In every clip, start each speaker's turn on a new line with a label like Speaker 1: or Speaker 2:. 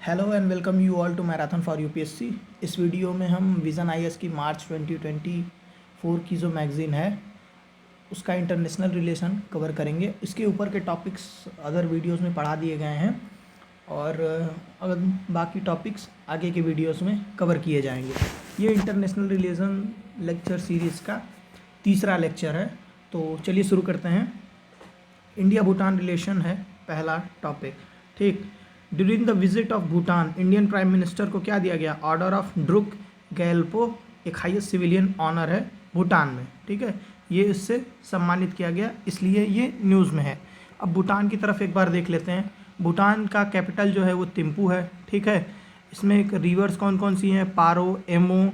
Speaker 1: Hello and welcome you all to marathon for UPSC. इस video में हम vision IAS की मार्च 2024 की जो मैगज़ीन है उसका इंटरनेशनल रिलेशन कवर करेंगे। इसके ऊपर के टॉपिक्स अदर वीडियोस में पढ़ा दिए गए हैं और अगर बाकी टॉपिक्स आगे के वीडियोस में कवर किए जाएंगे। ये इंटरनेशनल रिलेशन लेक्चर सीरीज़ का तीसरा लेक्चर है, तो चलिए शुरू करते हैं। इंडिया भूटान रिलेशन है पहला टॉपिक। ठीक, during the visit of Bhutan Indian prime minister को क्या दिया गया? ऑर्डर ऑफ ड्रुक गैल्पो, एक हाईएस्ट सिविलियन ऑनर है भूटान में। ठीक है, ये इससे सम्मानित किया गया, इसलिए ये न्यूज़ में है। अब भूटान की तरफ एक बार देख लेते हैं। भूटान का कैपिटल जो है वो थिम्पू है। ठीक है, इसमें एक रिवर्स कौन कौन सी हैं? पारो, एमो,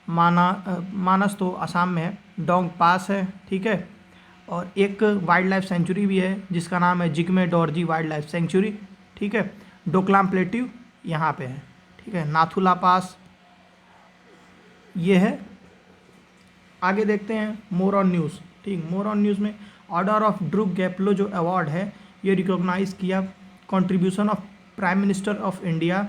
Speaker 1: मानस तो असम में है, डोंग पास है। ठीक है, और एक वाइल्ड लाइफ सेंचुरी भी है जिसका नाम है Jigme Dorji wild life sanctuary. ठीक है, डोकलाम प्लेट्यू यहाँ पे है। ठीक है, नाथुला पास ये है। आगे देखते हैं मोर ऑन न्यूज़। ठीक, मोर ऑन न्यूज़ में ऑर्डर ऑफ ड्रुक गैप्लो जो अवार्ड है ये रिकॉग्नाइज किया contribution of prime minister of India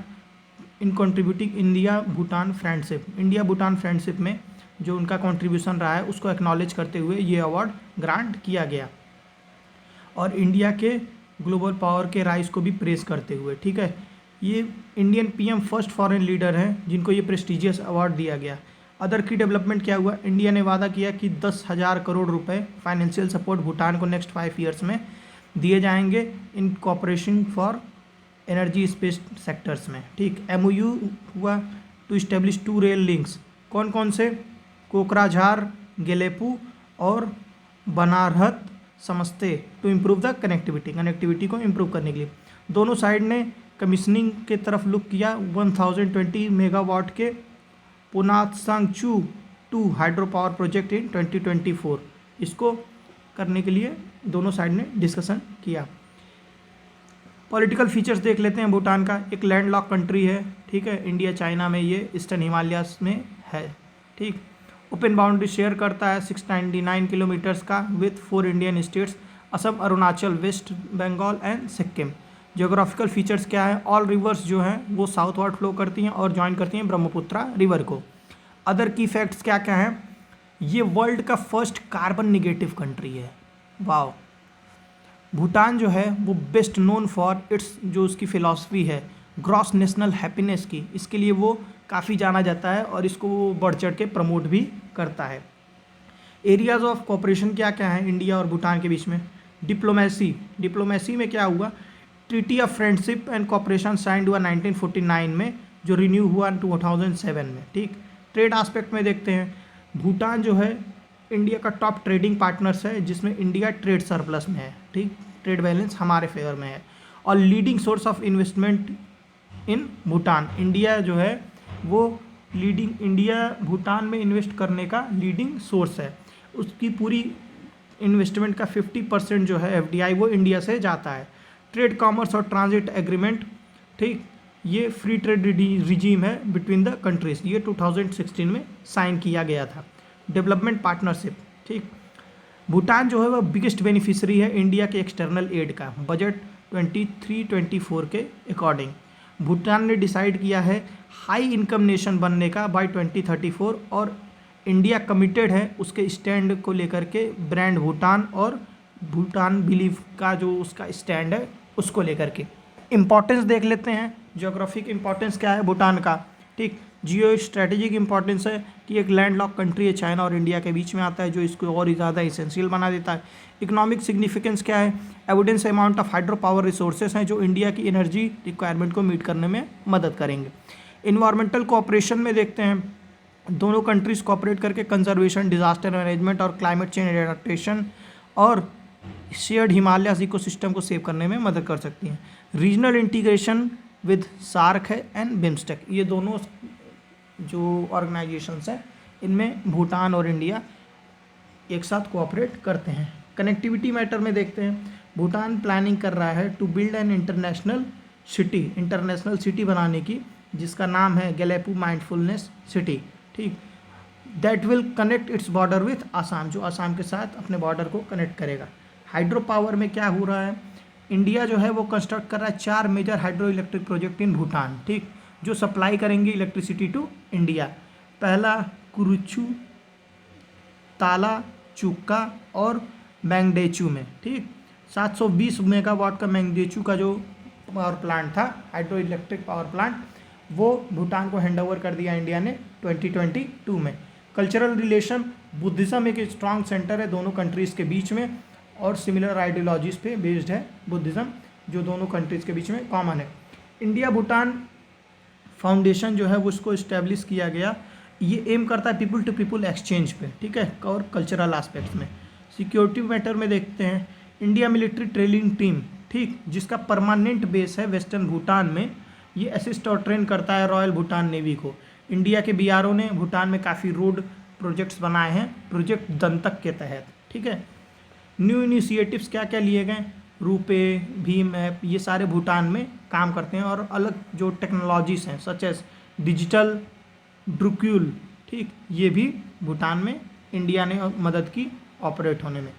Speaker 1: in contributing India Bhutan friendship. India Bhutan friendship में जो उनका कंट्रीब्यूशन रहा है उसको एक्नॉलेज करते हुए ये अवार्ड ग्रांट किया गया, और इंडिया के ग्लोबल पावर के राइज को भी प्रेस करते हुए। ठीक है, ये Indian PM first foreign leader हैं जिनको ये प्रेस्टिजियस अवार्ड दिया गया। अदर की डेवलपमेंट क्या हुआ? इंडिया ने वादा किया कि 10,000 करोड़ रुपए फाइनेंशियल सपोर्ट भूटान को नेक्स्ट 5 ईयर्स में दिए जाएंगे in cooperation for energy space sectors में। ठीक, एमओयू हुआ टू इस्टेब्लिश 2 रेल लिंक्स। कौन कौन से? कोकराझार गेलेपू और बनारहत समस्ते, टू इम्प्रूव द कनेक्टिविटी को इम्प्रूव करने के लिए। दोनों साइड ने कमीशनिंग के तरफ लुक किया। 1020 मेगावाट के पुनातसांगचू 2 हाइड्रो पावर प्रोजेक्ट इन 2024, इसको करने के लिए दोनों साइड ने डिस्कशन किया। पॉलिटिकल फीचर्स देख लेते हैं भूटान का। एक लैंडलॉक कंट्री है। ठीक है, इंडिया चाइना में ये ईस्टर्न हिमालयास में है। ठीक, ओपन बाउंड्री शेयर करता है 699 किलोमीटर्स का with 4 Indian states Assam, Arunachal, west Bengal and Sikkim. Geographical features क्या है? ऑल रिवर्स जो हैं वो साउथवर्ड फ्लो करती हैं और ज्वाइन करती हैं ब्रह्मपुत्रा रिवर को। अदर की फैक्ट्स क्या क्या हैं? ये वर्ल्ड का फर्स्ट कार्बन निगेटिव कंट्री है। वाओ। भूटान जो है वो बेस्ट नोन फॉर इट्स जो उसकी फ़िलॉसफी है ग्रॉस नेशनल हैप्पीनेस की, इसके लिए वो काफ़ी जाना जाता है और इसको वो बढ़ चढ़ के प्रमोट भी करता है। एरियाज ऑफ कोऑपरेशन क्या क्या है इंडिया और भूटान के बीच में? डिप्लोमेसी में क्या हुआ? Treaty of friendship and cooperation signed हुआ 1949 में, जो रिन्यू हुआ 2007 में। ठीक, ट्रेड एस्पेक्ट में देखते हैं। भूटान जो है इंडिया का टॉप ट्रेडिंग पार्टनर्स है जिसमें इंडिया ट्रेड सरप्लस में है। ठीक, ट्रेड बैलेंस हमारे फेवर में है। और leading source of investment in Bhutan, India जो है वो इंडिया भूटान में इन्वेस्ट करने का लीडिंग सोर्स है। उसकी पूरी इन्वेस्टमेंट का 50% जो है एफडीआई वो इंडिया से जाता है। ट्रेड, कॉमर्स और ट्रांजिट एग्रीमेंट, ठीक, ये फ्री ट्रेड रिजीम है बिटवीन द कंट्रीज, ये 2016 में साइन किया गया था। डेवलपमेंट पार्टनरशिप, ठीक, भूटान जो है वह बिगेस्ट बेनिफिशियरी है इंडिया के एक्सटर्नल एड का। बजट 23-24 के अकॉर्डिंग भूटान ने डिसाइड किया है हाई इनकम नेशन बनने का बाय 2034, और इंडिया कमिटेड है उसके स्टैंड को लेकर के, ब्रांड भूटान और भूटान बिलीव का जो उसका स्टैंड है उसको लेकर के। इम्पॉर्टेंस देख लेते हैं, ज्योग्राफिक इम्पॉर्टेंस क्या है भूटान का। ठीक, जियो स्ट्रेटेजिक इंपॉर्टेंस है कि एक लैंडलॉक कंट्री है, चाइना और इंडिया के बीच में आता है, जो इसको और ही ज़्यादा इसेंशियल बना देता है। इकोनॉमिक सिग्निफिकेंस क्या है? Evidence amount of hydro power resources हैं जो इंडिया की एनर्जी रिक्वायरमेंट को मीट करने में मदद करेंगे। इन्वायरमेंटल कोऑपरेशन में देखते हैं, दोनों कंट्रीज कोऑपरेट करके कंजर्वेशन, डिजास्टर मैनेजमेंट और क्लाइमेट चेंज एडेप्टेशन और शेयर्ड हिमालयास इकोसिस्टम को सेव करने में मदद कर सकती हैं। रीजनल इंटीग्रेशन विद सार्क है एंड बिम्स्टेक, ये दोनों जो ऑर्गेनाइजेशंस हैं इनमें भूटान और इंडिया एक साथ कोऑपरेट करते हैं। कनेक्टिविटी मैटर में देखते हैं, भूटान प्लानिंग कर रहा है to build an international city बनाने की, जिसका नाम है गेलेपू माइंडफुलनेस सिटी। ठीक, that will connect its border with Assam, जो आसाम के साथ अपने बॉर्डर को कनेक्ट करेगा। हाइड्रो पावर में क्या हो रहा है? इंडिया जो है वो कंस्ट्रक्ट कर रहा है 4 major hydro electric project in Bhutan, ठीक, जो सप्लाई करेंगे इलेक्ट्रिसिटी टू इंडिया। पहला कुरुचू, ताला चुक्का और मैंगडेचू में, ठीक। 720 मेगावाट का मैंगडेचू का जो पावर प्लांट था, हाइड्रो इलेक्ट्रिक पावर प्लांट, वो भूटान को हैंडओवर कर दिया इंडिया ने 2022 में। कल्चरल रिलेशन, बुद्धिज़्म एक स्ट्रॉन्ग सेंटर है दोनों कंट्रीज़ के बीच में और सिमिलर आइडियोलॉजीज़ पे बेस्ड है बुद्धिज़्म, जो दोनों कंट्रीज़ के बीच में कॉमन है। इंडिया भूटान फाउंडेशन जो है वो उसको इस्टेब्लिश किया गया, ये एम करता है पीपल टू पीपल एक्सचेंज पे, ठीक है, और कल्चरल एस्पेक्ट्स में। सिक्योरिटी मैटर में देखते हैं, इंडिया मिलिट्री ट्रेनिंग टीम, ठीक, जिसका परमानेंट बेस है वेस्टर्न भूटान में, ये असिस्ट और ट्रेन करता है रॉयल भूटान नेवी को। इंडिया के बीआरओ ने भूटान में काफ़ी रोड प्रोजेक्ट्स बनाए हैं प्रोजेक्ट दंतक के तहत, ठीक है। न्यू इनिशिएटिव्स क्या क्या लिए गए, रूपे, भीम ऐप, ये सारे भूटान में काम करते हैं। और अलग जो टेक्नोलॉजीज़ हैं सच एज डिजिटल ड्रुक्यूल, ठीक, ये भी भूटान में इंडिया ने मदद की ऑपरेट होने में।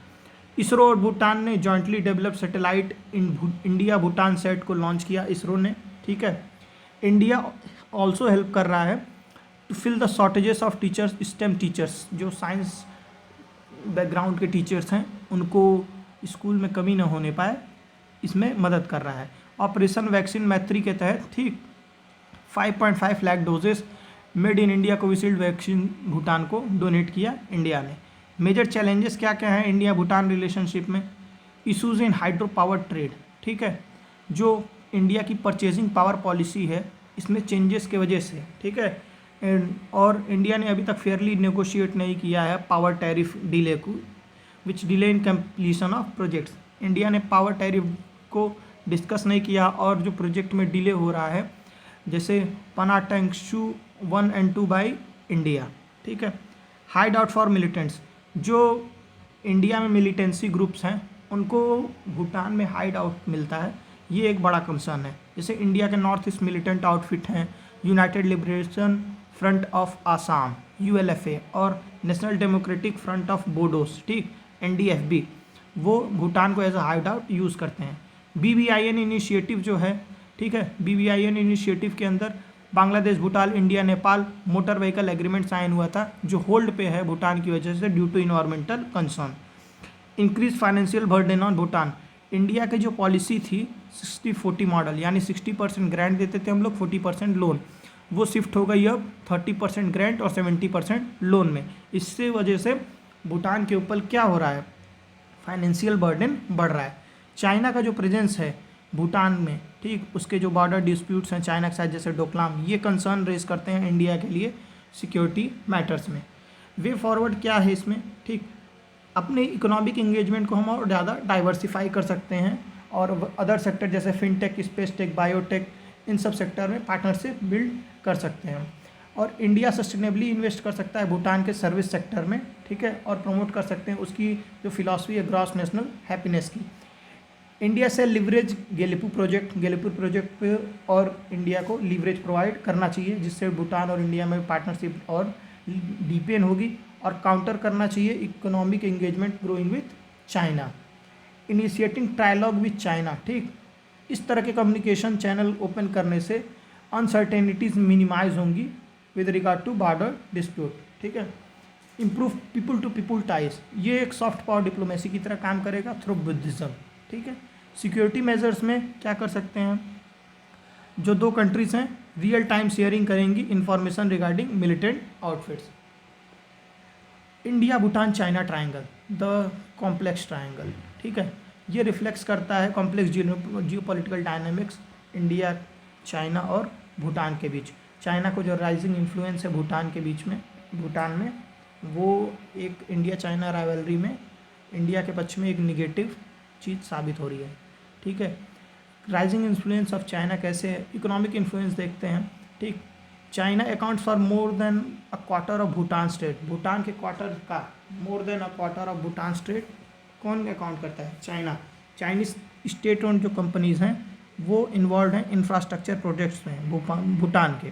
Speaker 1: इसरो और भूटान ने jointly develop satellite India Bhutan set को लॉन्च किया इसरो ने, ठीक है। इंडिया ऑल्सो हेल्प कर रहा है to fill the shortages of teachers, STEM teachers, जो साइंस बैकग्राउंड के टीचर्स हैं उनको स्कूल में कमी ना होने पाए, इसमें मदद कर रहा है। ऑपरेशन वैक्सीन मैत्री के तहत, ठीक, 5.5 lakh doses made in India Covishield vaccine Bhutan को डोनेट किया इंडिया ने। मेजर चैलेंजेस क्या क्या हैं इंडिया भूटान रिलेशनशिप में, इशूज़ इन हाइड्रो पावर ट्रेड, ठीक है, जो इंडिया की परचेजिंग पावर पॉलिसी है इसमें चेंजेस के वजह से, ठीक है, और इंडिया ने अभी तक फेयरली नेगोशिएट नहीं किया है पावर टैरिफ डिले को, which delay in completion of projects. India ने पावर टैरिफ को डिस्कस नहीं किया और जो प्रोजेक्ट में डिले हो रहा है जैसे पनाटंगशू 1 and 2 बाई इंडिया, ठीक है। हाइड आउट फॉर मिलिटेंट्स, जो इंडिया में मिलिटेंसी ग्रुप्स हैं उनको भूटान में हाइड आउट मिलता है, ये एक बड़ा कंसर्न है। जैसे इंडिया के नॉर्थ ईस्ट मिलिटेंट आउटफिट हैं United Liberation Front of Assam ULFA और National Democratic Front of Bodos, ठीक, NDFB, वो भूटान को as a hide out use करते हैं। BBIN इनिशिएटिव जो है, ठीक है, BBIN इनिशिएटिव के अंदर Bangladesh, Bhutan, India, Nepal motor vehicle agreement sign हुआ था जो होल्ड पे है भूटान की वजह से due to environmental concern. Increase financial burden on Bhutan, India की जो पॉलिसी थी 60-40 मॉडल, यानी 60% ग्रांट देते थे हम लोग, 40% लोन, वो शिफ्ट हो गई अब 30% ग्रांट और 70% लोन में। इससे वजह से भूटान के ऊपर क्या हो रहा है, फाइनेंशियल बर्डन बढ़ रहा है। चाइना का जो प्रेजेंस है भूटान में, ठीक, उसके जो बॉर्डर डिस्प्यूट्स हैं चाइना के साथ जैसे डोकलाम, ये कंसर्न रेज करते हैं इंडिया के लिए सिक्योरिटी मैटर्स में। वे फॉरवर्ड क्या है इसमें, ठीक, अपने इकोनॉमिक एंगेजमेंट को हम और ज़्यादा डाइवर्सिफाई कर सकते हैं और अदर सेक्टर जैसे फिनटेक, स्पेस टेक, बायोटेक, इन सब सेक्टर में पार्टनरशिप बिल्ड कर सकते हैं। और इंडिया सस्टेनेबली इन्वेस्ट कर सकता है भूटान के सर्विस सेक्टर में, ठीक है, और प्रमोट कर सकते हैं उसकी जो फिलॉसफी है ग्रॉस नेशनल हैप्पीनेस की। इंडिया से लिवरेज गेलेपू प्रोजेक्ट पे और इंडिया को लीवरेज प्रोवाइड करना चाहिए जिससे भूटान और इंडिया में पार्टनरशिप और डीपेन होगी, और काउंटर करना चाहिए economic engagement growing with China. Initiating trilogue with China, ठीक, इस तरह के कम्युनिकेशन चैनल ओपन करने से अनसर्टेनिटीज़ मिनिमाइज होंगी with regard to border dispute, ठीक है। Improve people to people ties, ये एक सॉफ्ट पावर डिप्लोमेसी की तरह काम करेगा थ्रू बुद्धिज़्म, ठीक है। सिक्योरिटी मेजर्स में क्या कर सकते हैं, जो दो कंट्रीज़ हैं रियल टाइम शेयरिंग करेंगी information regarding militant outfits. India Bhutan China triangle, the complex triangle, ठीक है, ये रिफ्लेक्स करता है complex geopolitical dynamics India, China और भूटान के बीच। चाइना को जो राइजिंग इन्फ्लुएंस है भूटान के बीच में, भूटान में, वो एक इंडिया चाइना राइवलरी में इंडिया के पक्ष में एक निगेटिव चीज़ साबित हो रही है, ठीक है। राइजिंग इन्फ्लुएंस ऑफ चाइना कैसे है, इकोनॉमिक इन्फ्लुएंस देखते हैं, ठीक। China accounts for more than a quarter of Bhutan state, Bhutan के क्वार्टर का more than a quarter of Bhutan state कौन अकाउंट करता है, चाइना। चाइनीज स्टेट ओन जो कंपनीज़ हैं वो इन्वॉल्व हैं इंफ्रास्ट्रक्चर प्रोजेक्ट्स में भूटान के,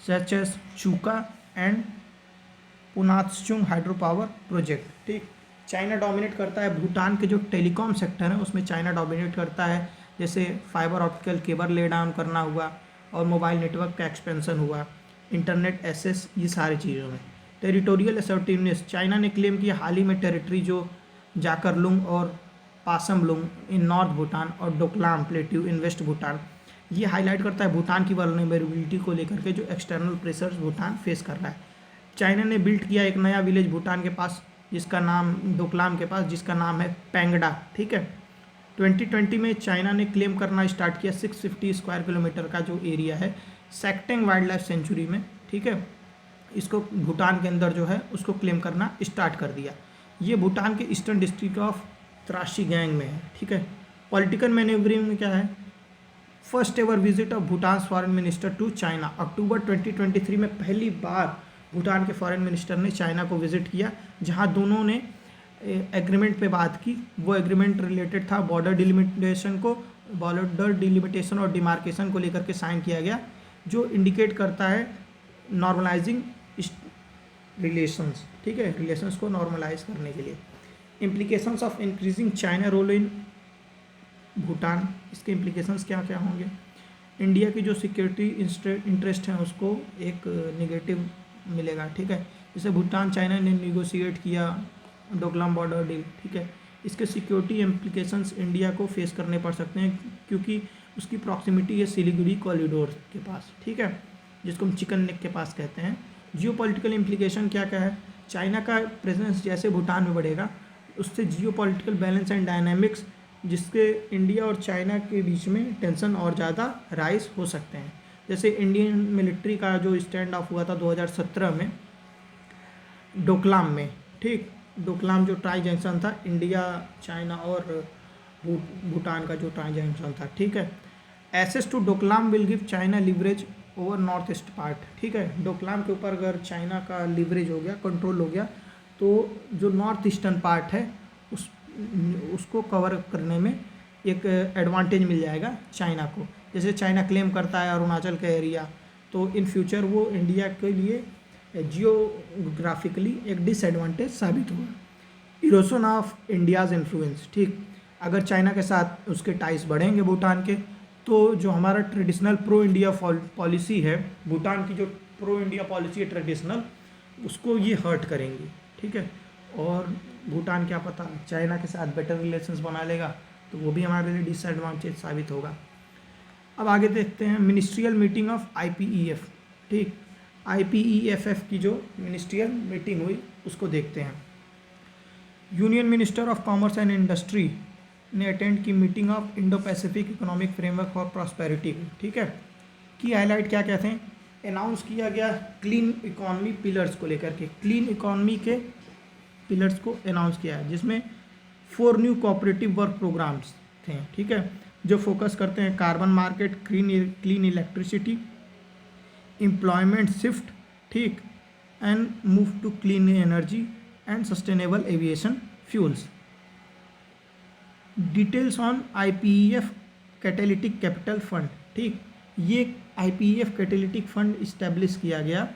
Speaker 1: सच एज चूका एंड पुनातचुंग हाइड्रो पावर प्रोजेक्ट, ठीक। चाइना डोमिनेट करता है भूटान के जो टेलीकॉम सेक्टर है उसमें चाइना डोमिनेट करता है, जैसे fibre optical cable lay down करना हुआ और मोबाइल नेटवर्क का एक्सपेंशन हुआ, इंटरनेट एक्सेस, ये सारी चीज़ों में। टेरिटोरियल असर्टिवनेस, चाइना ने क्लेम किया हाल ही में टेरिटरी जो जाकरलुंग और पासमलुंग इन नॉर्थ भूटान और Doklam plateau in west Bhutan. ये हाईलाइट करता है भूटान की वल्नरेबिलिटी को लेकर के जो एक्सटर्नल प्रेशर्स भूटान फेस कर रहा है। चाइना ने बिल्ड किया एक नया विलेज भूटान के पास जिसका नाम डोकलाम के पास, जिसका नाम है पेंगडा, ठीक है। 2020 में चाइना ने क्लेम करना स्टार्ट किया 650 स्क्वायर किलोमीटर का जो एरिया है सेक्टेंग वाइल्ड लाइफ सेंचुरी में, ठीक है। इसको भूटान के अंदर जो है उसको क्लेम करना स्टार्ट कर दिया। ये भूटान के eastern district of Trashigang में है, ठीक है। पॉलिटिकल मैनेवरिंग में क्या है, first ever visit of Bhutan foreign minister to China, October 2023 में पहली बार भूटान के फॉरेन मिनिस्टर ने चाइना को विजिट किया, जहां दोनों ने एग्रीमेंट पे बात की। वो एग्रीमेंट रिलेटेड था बॉर्डर डिलिमिटेशन और डिमार्केशन को लेकर के साइन किया गया, जो इंडिकेट करता है नॉर्मलाइजिंग रिलेशंस, ठीक है, रिलेशंस को नॉर्मलाइज करने के लिए। Implications of increasing China role in Bhutan, इसके इम्प्लीकेशंस क्या क्या होंगे। इंडिया की जो सिक्योरिटी इंटरेस्ट हैं उसको एक नेगेटिव मिलेगा, ठीक है। जैसे भूटान चाइना ने निगोशिएट किया डोकलाम बॉर्डर डील, ठीक है। इसके सिक्योरिटी इम्प्लीकेशंस इंडिया को फेस करने पड़ सकते हैं क्योंकि उसकी प्रॉक्सिमिटी है सिलीगुड़ी कॉरिडोर के पास, ठीक है, जिसको हम चिकन नेक के पास कहते हैं। जियोपॉलिटिकल इम्प्लीकेशन क्या क्या है, चाइना का प्रेजेंस जैसे भूटान में बढ़ेगा उससे जियोपॉलिटिकल बैलेंस एंड डायनामिक्स, जिसके इंडिया और चाइना के बीच में टेंशन और ज़्यादा राइज हो सकते हैं। जैसे इंडियन मिलिट्री का जो स्टैंड ऑफ हुआ था 2017 में डोकलाम में, ठीक, डोकलाम जो ट्राई जंक्शन था इंडिया चाइना और भूटान का जो ट्राई जंक्शन था, ठीक है। Access to Doklam will give China leverage over north east part, ठीक है। डोकलाम के ऊपर अगर चाइना का लिवरेज हो गया, कंट्रोल हो गया, तो जो नॉर्थ ईस्टर्न पार्ट है उसको कवर करने में एक एडवांटेज मिल जाएगा चाइना को। जैसे चाइना क्लेम करता है अरुणाचल का एरिया, तो इन फ्यूचर वो इंडिया के लिए जियोग्राफिकली एक डिसएडवांटेज साबित होगा। इरोशन ऑफ इंडियाज़ इन्फ्लुएंस, ठीक, अगर चाइना के साथ उसके टाइज बढ़ेंगे भूटान के, तो जो हमारा ट्रेडिशनल प्रो इंडिया पॉलिसी है, भूटान की जो प्रो इंडिया पॉलिसी है ट्रेडिशनल, उसको ये हर्ट करेंगी, ठीक है। और भूटान क्या पता चाइना के साथ बेटर रिलेशंस बना लेगा तो वो भी हमारे लिए डिसएडवांटेज साबित होगा। अब आगे देखते हैं मिनिस्ट्रियल मीटिंग ऑफ IPEF, ठीक, IPEFF की जो मिनिस्ट्रियल मीटिंग हुई उसको देखते हैं। Union minister of commerce and industry ने अटेंड की meeting of Indo Pacific economic framework for prosperity, ठीक है। की हाईलाइट क्या कहते हैं, अनाउंस किया गया क्लीन इकोनॉमी पिलर्स को लेकर के, क्लीन इकोनॉमी के पिलर्स को अनाउंस किया है, जिसमें 4 न्यू कोऑपरेटिव वर्क प्रोग्राम्स थे, ठीक है, जो फोकस करते हैं carbon market, clean electricity, employment shift, ठीक, and move to clean energy and sustainable aviation fuels. Details on IPEF catalytic capital fund, ठीक, ये IPEF कैटेलिटिक फंड इस्टेब्लिश किया गया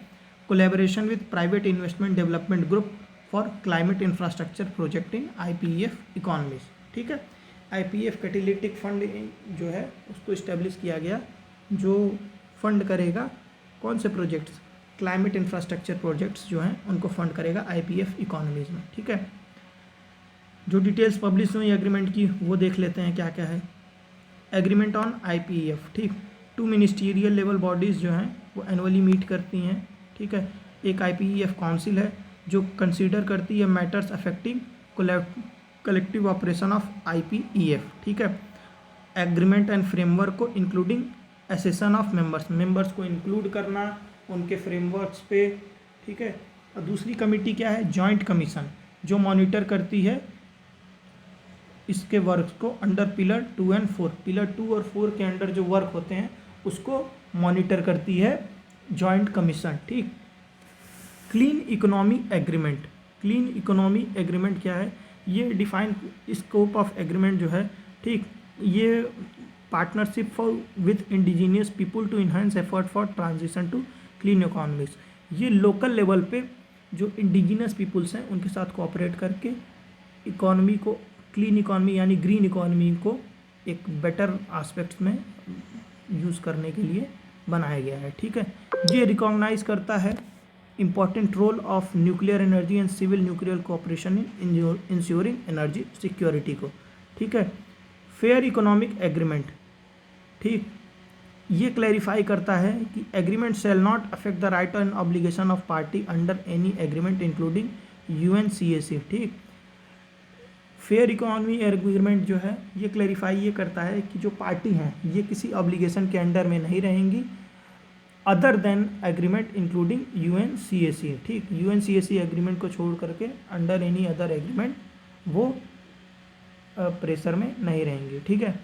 Speaker 1: collaboration with private investment development group for climate infrastructure project in IPEF economies, ठीक है। IPEF catalytic fund जो है उसको establish किया गया जो फंड करेगा कौन से प्रोजेक्ट्स, क्लाइमेट इंफ्रास्ट्रक्चर प्रोजेक्ट्स जो हैं उनको फंड करेगा IPEF इकोनॉमीज में, ठीक है। जो डिटेल्स पब्लिश हुई एग्रीमेंट की वो देख लेते हैं क्या क्या है। एग्रीमेंट ऑन IPEF, ठीक, 2 मिनिस्टीरियल लेवल बॉडीज़ जो हैं वो एनुअली मीट करती हैं, ठीक है। एक IPEF काउंसिल है जो कंसीडर करती है matters affecting collective operation of IPEF, ठीक है। एग्रीमेंट एंड फ्रेमवर्क को इंक्लूडिंग एसेसन ऑफ मेंबर्स को इंक्लूड करना उनके फ्रेमवर्क्स पे, ठीक है। और दूसरी कमेटी क्या है, जॉइंट कमीशन, जो मॉनिटर करती है इसके वर्क को अंडर पिलर 2 और 4, पिलर 2 और 4 के अंडर जो वर्क होते हैं उसको मॉनिटर करती है जॉइंट कमीशन, ठीक। Clean economy agreement, clean economy agreement क्या है, ये डिफाइन स्कोप ऑफ एग्रीमेंट जो है, ठीक, ये partnership for with indigenous people to enhance effort for transition to clean economies. ये लोकल लेवल पे जो इंडिजीनियस पीपल्स हैं उनके साथ कोऑपरेट करके इकॉनमी को, क्लीन इकॉनमी यानी ग्रीन इकॉनमी को एक बेटर एस्पेक्ट्स में यूज़ करने के लिए बनाया गया है। ठीक है, ये रिकॉग्नाइज करता है important role of nuclear energy and civil nuclear cooperation in ensuring energy security को। ठीक है, फेयर इकोनॉमिक एग्रीमेंट, ठीक, ये क्लैरिफाई करता है कि agreement shall not affect the right and obligation of party under any agreement including UNCAC। ठीक, fair economy agreement जो है ये क्लैरिफाई ये करता है कि जो पार्टी हैं ये किसी ऑब्लिगेशन के अंडर में नहीं रहेंगी other than agreement including UNCAC। ठीक, UNCAC एग्रीमेंट को छोड़ करके अंडर एनी अदर एग्रीमेंट वो प्रेशर में नहीं रहेंगे। ठीक है,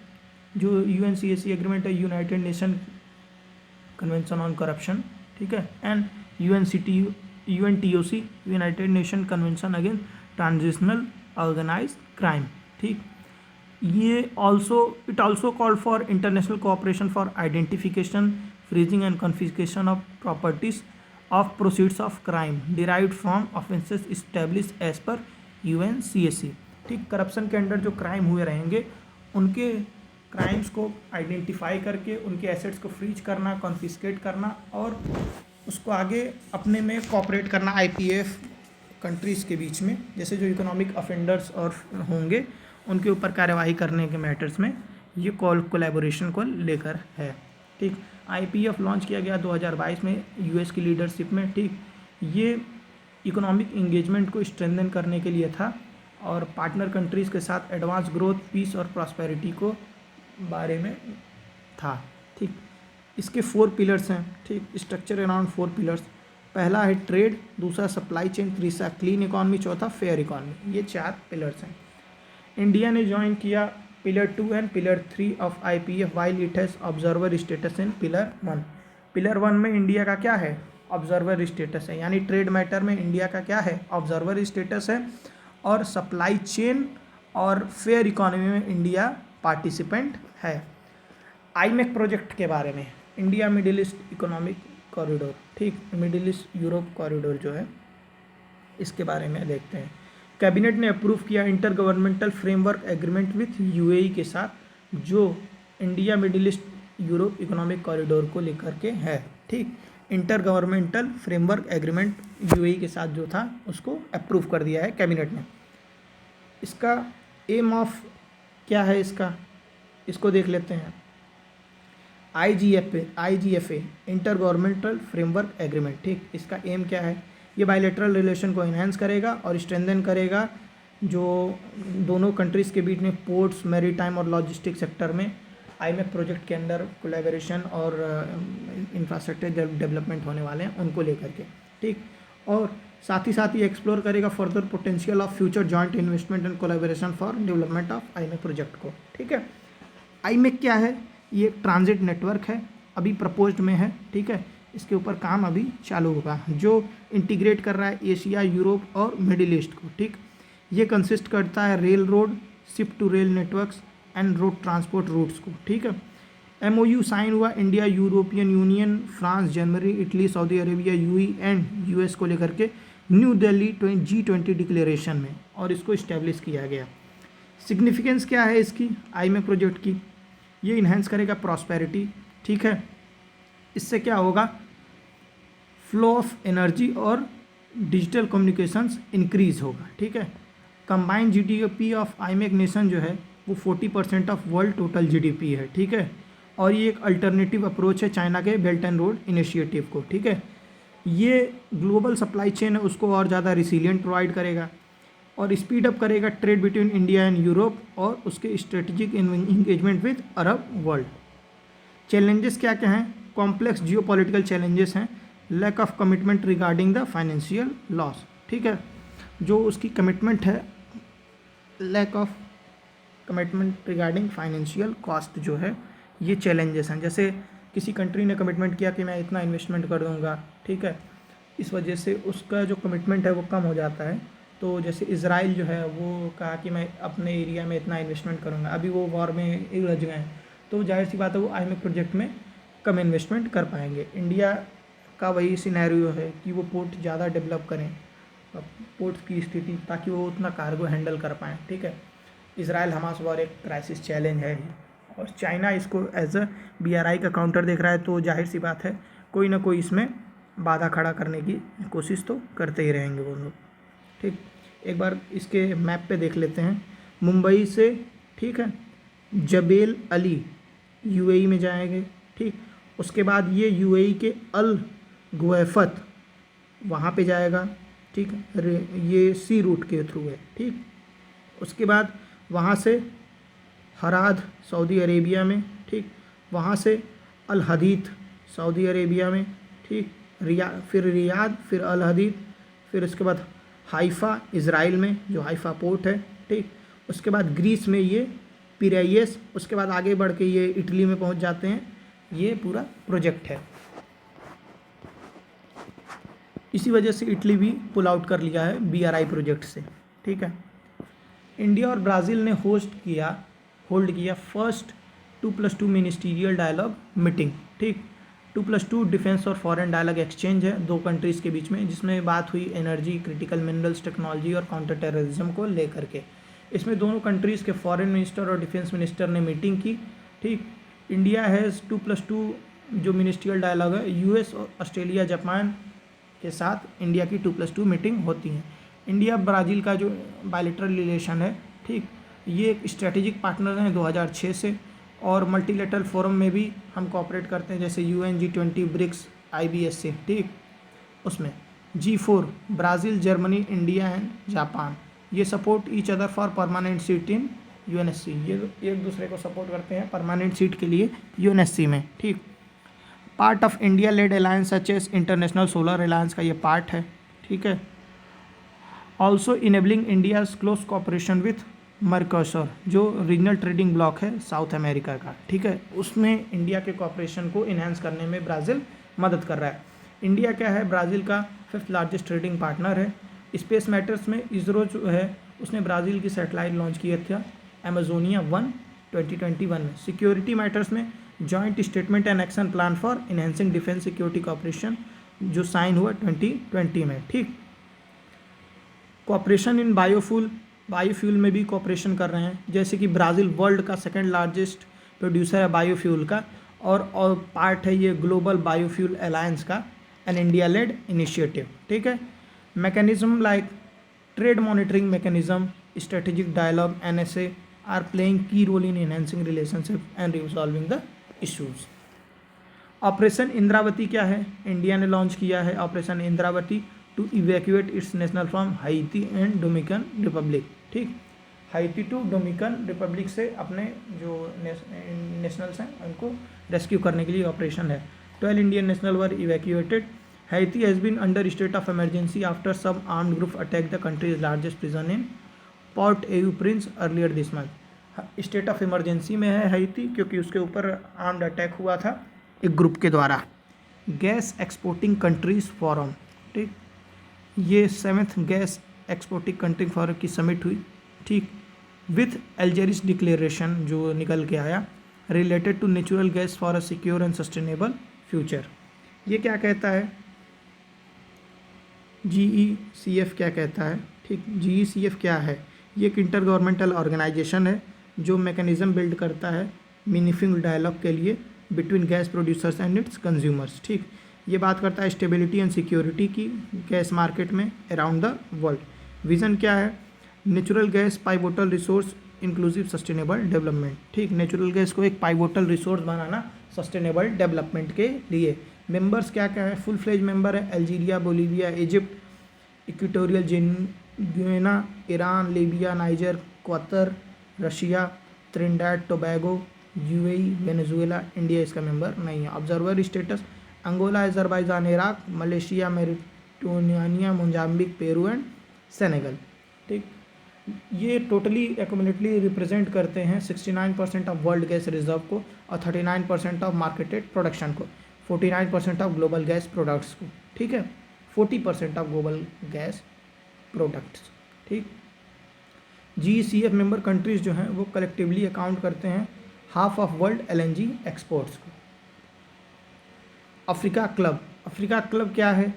Speaker 1: जो UNCAC एग्रीमेंट है United Nation Convention on Corruption, ठीक है, and UNTOC United Nation Convention against transitional organised crime. ठीक, ये it also called for international cooperation for identification, freezing and confiscation of properties of proceeds of crime derived from offences establish as per UNCAC। ठीक, corruption के under जो crime हुए रहेंगे उनके crimes को identify करके उनके एसेट्स को फ्रीज करना, कॉन्फिस्केट करना और उसको आगे अपने में कोऑपरेट करना IPF कंट्रीज़ के बीच में, जैसे जो इकोनॉमिक ऑफेंडर्स और होंगे उनके ऊपर कार्यवाही करने के मैटर्स में ये कोलैबोरेशन को लेकर है। ठीक, IPF लॉन्च किया गया 2022 में US की लीडरशिप में। ठीक, ये इकोनॉमिक इंगेजमेंट को स्ट्रेंथन करने के लिए था और पार्टनर कंट्रीज़ के साथ एडवांस ग्रोथ, पीस और प्रॉस्पेरिटी को बारे में था। ठीक, इसके 4 पिलर्स हैं। ठीक, स्ट्रक्चर अराउंड 4 पिलर्स, पहला है ट्रेड, दूसरा सप्लाई चेन, तीसरा क्लीन इकॉनमी, चौथा फेयर इकॉनमी। ये 4 पिलर्स हैं। इंडिया ने ज्वाइन किया pillar 2 and pillar 3 of IPF while it has observer status in pillar 1। Pillar 1 में इंडिया का क्या है? ऑब्जर्वर स्टेटस है, यानी ट्रेड मैटर में इंडिया का क्या है? ऑब्जर्वर स्टेटस है। और सप्लाई चेन और फेयर इकॉनमी में इंडिया पार्टिसिपेंट है। IMEC प्रोजेक्ट के बारे में, India middle east economic corridor, ठीक, मिडिल ईस्ट यूरोप कॉरिडोर जो है इसके बारे में देखते हैं। कैबिनेट ने अप्रूव किया inter governmental framework agreement with UAE के साथ, जो India middle east Europe economic corridor को लेकर के है। ठीक, inter governmental framework agreement UAE के साथ जो था उसको अप्रूव कर दिया है कैबिनेट ने। इसका एम ऑफ क्या है इसको देख लेते हैं। IGFA inter governmental framework agreement. ठीक, इसका एम क्या है? ये बायलैटरल रिलेशन को इन्हेंस करेगा और स्ट्रेंथन करेगा जो दोनों कंट्रीज़ के बीच में पोर्ट्स, मैरीटाइम और लॉजिस्टिक सेक्टर में IMEC प्रोजेक्ट के अंदर कोलैबोरेशन और इंफ्रास्ट्रक्चर डेवलपमेंट होने वाले हैं उनको लेकर के। ठीक, और साथ ही एक्सप्लोर करेगा further potential of future joint investment and collaboration for development of IMEC project को। ठीक है, IMEC क्या है? ये ट्रांजिट नेटवर्क है, अभी प्रपोज्ड में है। ठीक है, इसके ऊपर काम अभी चालू होगा, जो इंटीग्रेट कर रहा है एशिया, यूरोप और मिडिल ईस्ट को। ठीक, ये कंसिस्ट करता है rail road, ship to rail networks and road transport routes को। ठीक है, MOU साइन हुआ India, European Union, France, Germany, Italy, Saudi Arabia, UAE and US को लेकर के न्यू दिल्ली G20 डिक्लेरेशन में, और इसको इस्टेब्लिश किया गया। सिग्निफिकेंस क्या है इसकी IMEC प्रोजेक्ट की? ये इन्हेंस करेगा प्रॉस्पेरिटी। ठीक है, इससे क्या होगा? फ्लो ऑफ एनर्जी और डिजिटल कम्युनिकेशंस इंक्रीज होगा। ठीक है, combined GDP of IMEC nation जो है वो 40% ऑफ वर्ल्ड टोटल GDP है। ठीक है, और ये एक अल्टरनेटिव अप्रोच है चाइना के बेल्ट एंड रोड इनिशिएटिव को। ठीक है, ये ग्लोबल सप्लाई चेन है उसको और ज़्यादा रिसिलियंट प्रोवाइड करेगा और स्पीड अप करेगा trade between India and Europe और उसके strategic engagement with Arab world. Challenges क्या क्या हैं? कॉम्प्लेक्स जियोपॉलिटिकल चैलेंजेस हैं, lack of commitment regarding the financial loss. ठीक है, जो उसकी कमिटमेंट है, lack of commitment regarding financial cost जो है, ये चैलेंजेस हैं। जैसे किसी कंट्री ने कमिटमेंट किया कि मैं इतना इन्वेस्टमेंट कर दूंगा, ठीक है, इस वजह से उसका जो कमिटमेंट है वो कम हो जाता है। तो जैसे इजराइल जो है वो कहा कि मैं अपने एरिया में इतना इन्वेस्टमेंट करूंगा, अभी वो वॉर में उलझ गए हैं, तो जाहिर सी बात है वो IMEC प्रोजेक्ट में कम इन्वेस्टमेंट कर पाएंगे। इंडिया का वही सिनेरियो है कि वो पोर्ट ज़्यादा डेवलप करें पोर्ट्स की स्थिति, ताकि वो उतना कार्गो हैंडल कर पाएँ, ठीक है। इसराइल हमास वॉर एक क्राइसिस चैलेंज है ही, और चाइना इसको एज अ BRI का काउंटर देख रहा है, तो जाहिर सी बात है कोई ना कोई इसमें बाधा खड़ा करने की कोशिश तो करते ही रहेंगे वो लोग, ठीक। एक बार इसके मैप पे देख लेते हैं। मुंबई से, ठीक है, जबेल अली UAE में जाएंगे, ठीक। उसके बाद ये UAE के अल गुवैफत वहाँ पे जाएगा, ठीक है, ये सी रूट के थ्रू है, ठीक। उसके बाद वहाँ से हराद सऊदी अरेबिया में, ठीक। वहाँ से अल हदीद सऊदी अरेबिया में, ठीक। फिर रियाद, फिर अल हदीद, फिर उसके बाद हाइफा इज़राइल में, जो हाइफा पोर्ट है, ठीक। उसके बाद ग्रीस में ये पिरेयस, उसके बाद आगे बढ़ के ये इटली में पहुंच जाते हैं। ये पूरा प्रोजेक्ट है। इसी वजह से इटली भी पुल आउट कर लिया है BRI प्रोजेक्ट से, ठीक है। इंडिया और ब्राज़ील ने होल्ड किया फर्स्ट 2+2 मिनिस्टीरियल डायलॉग मीटिंग, ठीक। 2+2 डिफेंस और फॉरेन डायलॉग एक्सचेंज है दो कंट्रीज़ के बीच में, जिसमें बात हुई एनर्जी, क्रिटिकल मिनरल्स, टेक्नोलॉजी और काउंटर टेररिज्म को लेकर के। इसमें दोनों कंट्रीज़ के फॉरेन मिनिस्टर और डिफेंस मिनिस्टर ने मीटिंग की, ठीक। इंडिया हैज़ 2+2 जो मिनिस्ट्रियल डायलॉग है, US और ऑस्ट्रेलिया जापान के साथ इंडिया की 2+2 मीटिंग होती हैं। इंडिया ब्राज़ील का जो बायलैटरल रिलेशन है, ठीक, ये एक स्ट्रेटेजिक पार्टनर हैं 2006 से, और मल्टीलेटरल फोरम में भी हम कोऑपरेट करते हैं, जैसे UN, G20, ब्रिक्स, IBS से, ठीक। उसमें G4 Brazil, Germany, India and Japan, ये support each other for permanent seat in UNSC, ये एक दूसरे को सपोर्ट करते हैं परमानेंट सीट के लिए UNSC में, ठीक। Part of India led alliance such as international solar alliance का ये पार्ट है, ठीक है। Also enabling India's close cooperation with Mercosur, जो रीजनल ट्रेडिंग ब्लॉक है साउथ अमेरिका का, ठीक है, उसमें इंडिया के कोऑपरेशन को इन्हांस करने में ब्राज़ील मदद कर रहा है। इंडिया क्या है, ब्राज़ील का 5th लार्जेस्ट ट्रेडिंग पार्टनर है। स्पेस मैटर्स में इसरो जो है उसने ब्राज़ील की सैटेलाइट लॉन्च किया था अमेजोनिया 1 2021 में। सिक्योरिटी मैटर्स में joint statement and action plan for enhancing defence security cooperation जो साइन हुआ 2020 में, ठीक। कोऑपरेशन इन बायोफ्यूल में भी कोऑपरेशन कर रहे हैं, जैसे कि ब्राज़ील वर्ल्ड का 2nd लार्जेस्ट प्रोड्यूसर है बायोफ्यूल का, और पार्ट है ये ग्लोबल बायोफ्यूल अलायंस का, एन इंडिया लेड इनिशिएटिव, ठीक है। Mechanism like trade monitoring mechanism, strategic dialogue, NSA are playing key role in enhancing relationship and resolving the issues. Operation Indravati क्या है, इंडिया ने लॉन्च किया है operation Indravati to evacuate its national from Haiti and Dominican Republic, ठीक। Haiti to Dominican Republic से अपने जो nationals हैं उनको रेस्क्यू करने के लिए ऑपरेशन है। 12 Indian national were evacuated. Haiti has been under state of emergency after some armed group attack the country's largest prison in Port au Prince earlier this month. State of emergency में है हाइती, क्योंकि उसके ऊपर armed attack हुआ था एक group के द्वारा। गैस एक्सपोर्टिंग कंट्रीज फोरम, ठीक, ये 7th gas exporting country forum की समिट हुई, ठीक, विथ एल्जेरिस डिक्लेरेशन जो निकल के आया related to natural gas for a secure and sustainable future. ये क्या कहता है, GECF क्या कहता है, ठीक। GECF क्या है, ये एक इंटर गवर्नमेंटल ऑर्गेनाइजेशन है जो मैकेनिज्म बिल्ड करता है मीनिंगफुल डायलॉग के लिए between gas producers and its consumers, ठीक। ये बात करता है स्टेबिलिटी एंड सिक्योरिटी की गैस मार्केट में अराउंड द वर्ल्ड। विज़न क्या है, natural gas pivotal resource inclusive sustainable development, ठीक। नेचुरल गैस को एक पाइवोटल रिसोर्स बनाना सस्टेनेबल डेवलपमेंट के लिए। मेंबर्स क्या क्या है, फुल फ्लेज मेंबर है Algeria, Bolivia, Egypt, Equatorial Guinea, Iran, Libya, Niger, Qatar, Russia, Trinidad Tobago, UAE, Venezuela. India इसका मेंबर नहीं है। Observer status Angola, Azerbaijan, Iraq, Malaysia, Mauritania, Mozambique, Peru and Senegal, ठीक। ये totally एक्यूमुलेटली represent करते हैं 69% of world gas reserve को और 39% of marketed production को, 49% ऑफ ग्लोबल गैस प्रोडक्ट्स को, ठीक है, 40% ऑफ ग्लोबल गैस प्रोडक्ट्स, ठीक। GECF मेंबर कंट्रीज जो हैं वो कलेक्टिवली अकाउंट करते हैं half of world LNG exports को। अफ्रीका क्लब क्या है,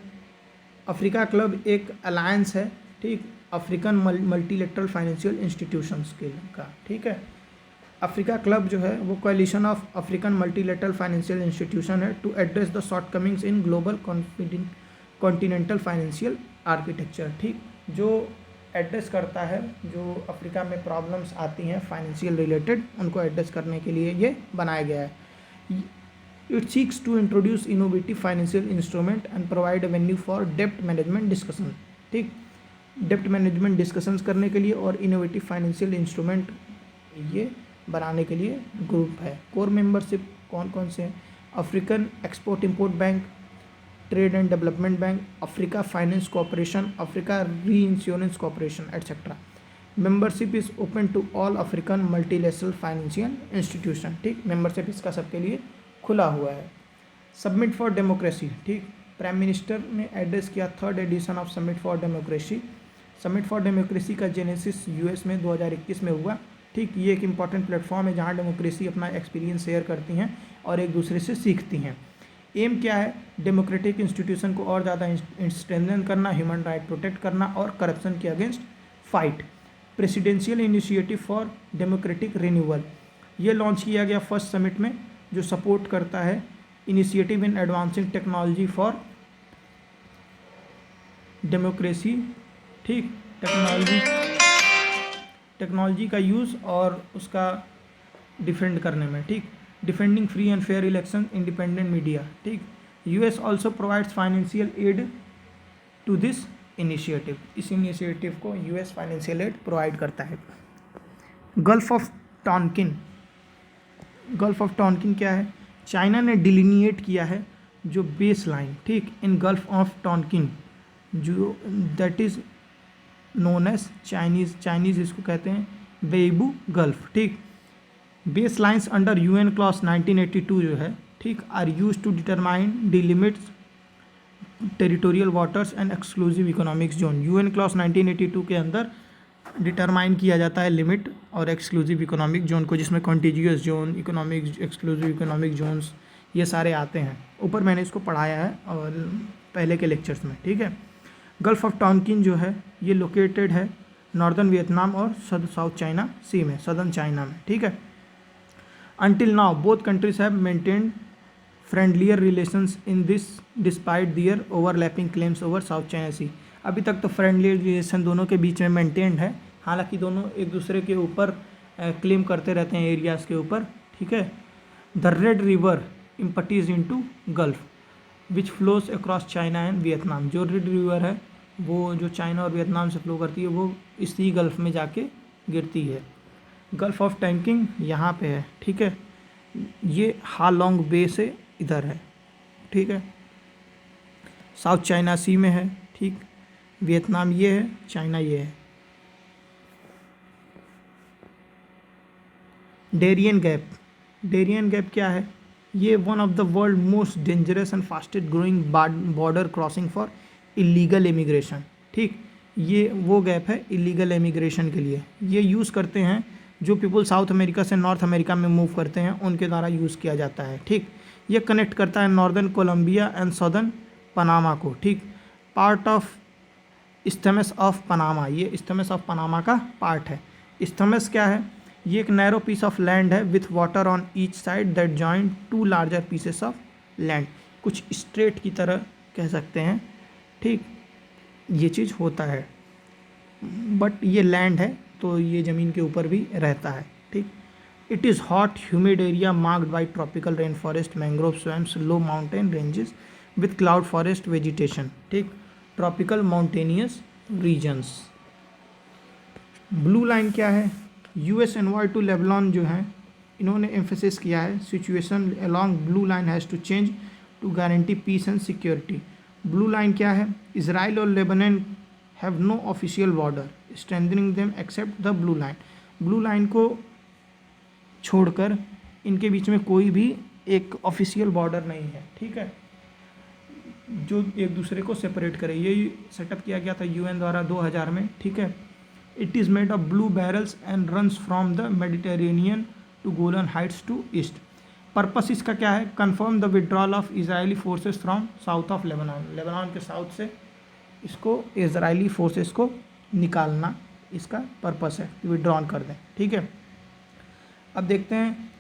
Speaker 1: अफ्रीका क्लब एक अलायंस है, ठीक, अफ्रीकन मल्टीलेटरल फाइनेंशियल इंस्टीट्यूशंस के का, ठीक है। अफ्रीका क्लब जो है वो coalition of African multilateral financial institution है to address the shortcomings in global continental financial architecture, ठीक, जो एड्रेस करता है जो अफ्रीका में प्रॉब्लम्स आती हैं फाइनेंशियल रिलेटेड, उनको एड्रेस करने के लिए ये बनाया गया है। It seeks to introduce innovative financial instrument and provide a venue for डेप्ट मैनेजमेंट डिस्कशन, ठीक, डेप्ट मैनेजमेंट डिस्कशंस करने के लिए और इनोवेटिव फाइनेंशियल इंस्ट्रूमेंट ये बनाने के लिए ग्रुप है। कोर मेंबरशिप कौन कौन से हैं? African export import bank, trade and development bank, Africa finance corporation, Africa reinsurance corporation etcetera. Membership is open to all African multilateral financial institution, ठीक, मेंबरशिप इसका सबके लिए खुला हुआ है। सबमिट फॉर डेमोक्रेसी, ठीक, प्राइम मिनिस्टर ने address किया 3rd edition of summit for democracy. Summit for democracy का जेनेसिस यूएस में 2021 में हुआ, ठीक, ये एक इम्पॉर्टेंट प्लेटफॉर्म है जहाँ डेमोक्रेसी अपना एक्सपीरियंस शेयर करती हैं और एक दूसरे से सीखती हैं। एम क्या है? डेमोक्रेटिक इंस्टीट्यूशन को और ज़्यादा स्ट्रेंथन करना, ह्यूमन राइट प्रोटेक्ट करना और करप्शन के against fight. Presidential initiative for democratic renewal, ये लॉन्च किया गया फर्स्ट समिट में, जो सपोर्ट करता है initiative in advancing technology for democracy, ठीक, टेक्नोलॉजी का यूज़ और उसका डिफेंड करने में, ठीक, defending free and fair election, independent media, ठीक। US also provides financial aid to this initiative, इस इनिशिएटिव को यूएस फाइनेंशियल एड प्रोवाइड करता है। Gulf of Tonkin, Gulf of Tonkin क्या है? चाइना ने डिलिनिएट किया है जो बेस लाइन, ठीक, इन गल्फ ऑफ टॉनकिन, जो that is known as Chinese इसको कहते हैं वेइबू गल्फ, ठीक। Base lines under UN clause 1982 जो है, ठीक, are use to determine delimits territorial waters and exclusive economics zone. UN clause 1982 के अंदर डिटरमाइन किया जाता है लिमिट और एक्सक्लूसिव इकोनॉमिक जोन को, जिसमें contiguous zone, economic, exclusive economic zones, ये सारे आते हैं। ऊपर मैंने इसको पढ़ाया है और पहले के लेक्चर्स में, ठीक है। गल्फ ऑफ टॉनकिन जो है ये लोकेटेड है नॉर्दर्न वियतनाम और साउथ चाइना सी में, सदर्न चाइना में, ठीक है। Until now, both countries have maintained friendlier relations in this despite their overlapping claims over South China Sea. अभी तक तो फ्रेंडली रिलेशन दोनों के बीच में मेंटेन्ड है, हालांकि दोनों एक दूसरे के ऊपर क्लेम करते रहते हैं एरियाज़ के ऊपर, ठीक है। The Red River empties into gulf which flows across China and Vietnam, जो रेड रिवर है वो जो चाइना और वियतनाम से फ्लो करती है वो इसी गल्फ में जाके गिरती है। गल्फ ऑफ टॉनकिन यहाँ पे है, ठीक है, ये हालोंग बे से इधर है, ठीक है, साउथ चाइना सी में है, ठीक, वियतनाम ये है, चाइना ये है। डेरियन गैप, डेरियन गैप क्या है? ये one of the world most dangerous and fastest growing border crossing for illegal immigration, ठीक, ये वो गैप है इलीगल इमिग्रेशन के लिए। ये यूज़ करते हैं जो पीपल साउथ अमेरिका से नॉर्थ अमेरिका में मूव करते हैं, उनके द्वारा यूज़ किया जाता है, ठीक। ये कनेक्ट करता है northern Colombia and southern Panama को, ठीक, part of isthmus of Panama, ये इस्थमस ऑफ पनामा का पार्ट है। इस्थमस क्या है? ये एक नैरो पीस ऑफ लैंड है with water on each side that join two larger pieces of land, कुछ स्ट्रेट की तरह कह सकते हैं, ठीक, ये चीज़ होता है, बट ये लैंड है तो ये ज़मीन के ऊपर भी रहता है, ठीक। It is hot humid area marked by tropical rain forest, mangrove swamps, low mountain ranges with cloud forest vegetation, ठीक, tropical mountainous regions. Blue line क्या है? यूएस एनवॉय टू लेबनान जो है, इन्होंने एम्फेसिस किया है situation along Blue Line has to change to guarantee peace and security. Blue line क्या है? इसराइल और Lebanon have no official border strengthening them except the Blue Line. Blue Line को छोड़कर इनके बीच में कोई भी एक ऑफिशियल बॉर्डर नहीं है, ठीक है, जो एक दूसरे को सेपरेट करे। ये सेटअप किया गया था यूएन द्वारा 2000 में, ठीक है। It is made of blue barrels and runs from the Mediterranean to Golan Heights to east. Purpose इसका क्या है? Confirm the withdrawal of Israeli forces from south of Lebanon, Lebanon के साउथ से इसको इजरायली फोर्सेस को निकालना इसका purpose है, विड्रॉन कर दें। ठीक है, अब देखते हैं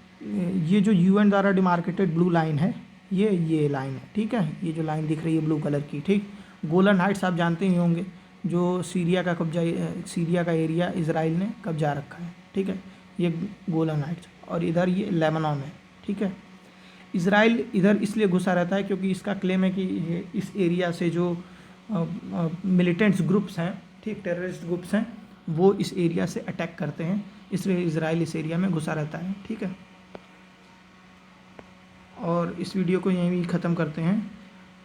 Speaker 1: ये जो यूएन द्वारा डिमार्केटेड ब्लू लाइन है, ये लाइन है। ठीक है, ये जो लाइन दिख रही है ब्लू कलर की, ठीक, गोलन हाइट्स आप जानते ही होंगे, जो सीरिया का एरिया इजराइल ने कब्जा रखा है। ठीक है, ये गोलन हाइट्स, और इधर ये लेबनान है। ठीक है, इजराइल इधर इसलिए घुसा रहता है क्योंकि इसका क्लेम है कि ये इस एरिया से जो मिलिटेंट्स ग्रुप्स हैं, ठीक, टेररिस्ट ग्रुप्स हैं, वो इस एरिया से अटैक करते हैं, इसलिए इजराइल इस एरिया में घुसा रहता है। ठीक है, और इस वीडियो को यहीं ख़त्म करते हैं।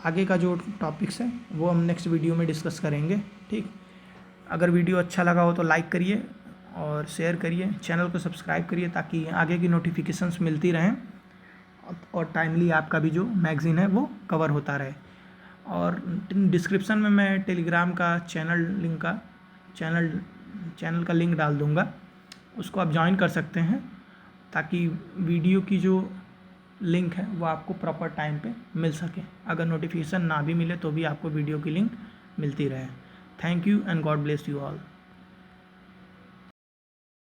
Speaker 1: आगे का जो टॉपिक्स है वो हम नेक्स्ट वीडियो में डिस्कस करेंगे। ठीक, अगर वीडियो अच्छा लगा हो तो लाइक करिए और शेयर करिए, चैनल को सब्सक्राइब करिए ताकि आगे की नोटिफिकेशंस मिलती रहें और टाइमली आपका भी जो मैगज़ीन है वो कवर होता रहे। और डिस्क्रिप्शन में मैं टेलीग्राम का चैनल का लिंक डाल दूँगा, उसको आप ज्वाइन कर सकते हैं ताकि वीडियो की जो लिंक है वो आपको प्रॉपर टाइम पे मिल सके। अगर नोटिफिकेशन ना भी मिले तो भी आपको वीडियो की लिंक मिलती रहे। Thank you and God bless you all.